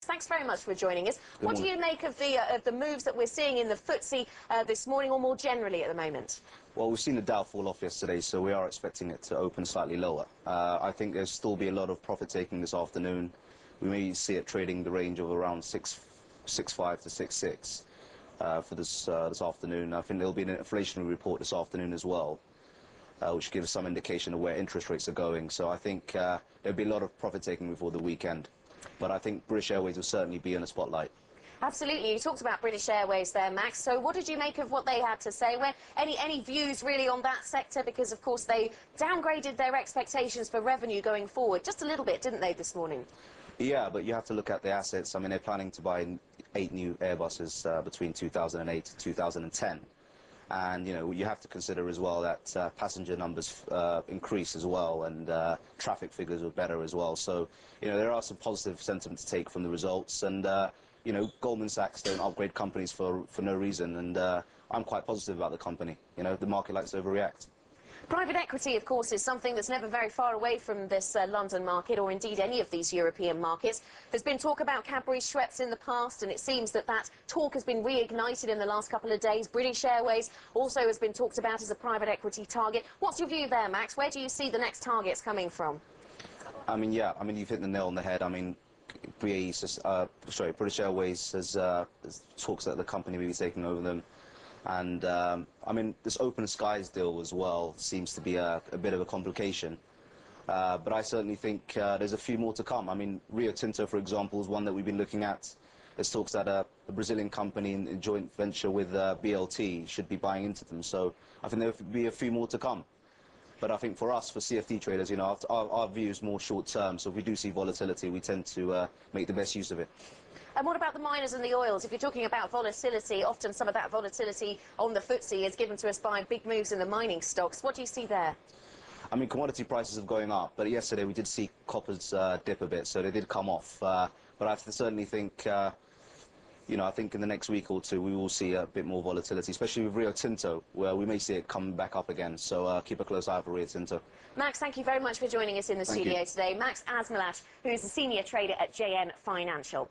Thanks very much for joining us. What do you make of the moves that we're seeing in the FTSE this morning, or more generally at the moment? Well, we've seen the Dow fall off yesterday, so we are expecting it to open slightly lower. I think there's still be a lot of profit taking this afternoon. We may see it trading the range of around 6.5 to 6.6 for this afternoon. I think there'll be an inflationary report this afternoon as well, which gives some indication of where interest rates are going. So I think there'll be a lot of profit taking before the weekend. But I think British Airways will certainly be in the spotlight. Absolutely. You talked about British Airways there, Max. So what did you make of what they had to say? Any views really on that sector? Because, of course, they downgraded their expectations for revenue going forward just a little bit, didn't they, this morning? Yeah, but you have to look at the assets. I mean, they're planning to buy 8 new Airbuses between 2008 to 2010. And, you know, you have to consider as well that passenger numbers increase as well, and traffic figures are better as well. So, you know, there are some positive sentiment to take from the results. And, you know, Goldman Sachs don't upgrade companies for no reason. And I'm quite positive about the company. You know, the market likes to overreact. Private equity, of course, is something that's never very far away from this London market, or indeed any of these European markets. There's been talk about Cadbury Schweppes in the past, and it seems that that talk has been reignited in the last couple of days. British Airways also has been talked about as a private equity target. What's your view there, Max? Where do you see the next targets coming from? I mean, yeah, I mean, you've hit the nail on the head. I mean, British Airways has talks that the company may be taking over them. And, I mean, this Open Skies deal as well seems to be a bit of a complication. But I certainly think there's a few more to come. I mean, Rio Tinto, for example, is one that we've been looking at. There's talks that a Brazilian company in joint venture with BLT should be buying into them. So I think there'll be a few more to come. But I think for us, for CFD traders, you know, our view is more short-term. So if we do see volatility, we tend to make the best use of it. And what about the miners and the oils? If you're talking about volatility, often some of that volatility on the FTSE is given to us by big moves in the mining stocks. What do you see there? I mean, commodity prices are going up, but yesterday we did see coppers dip a bit, so they did come off. But I certainly think, you know, I think in the next week or two we will see a bit more volatility, especially with Rio Tinto, where we may see it come back up again. So keep a close eye for Rio Tinto. Max, thank you very much for joining us in the studio today. Max Asmalat, who is a senior trader at JN Financial.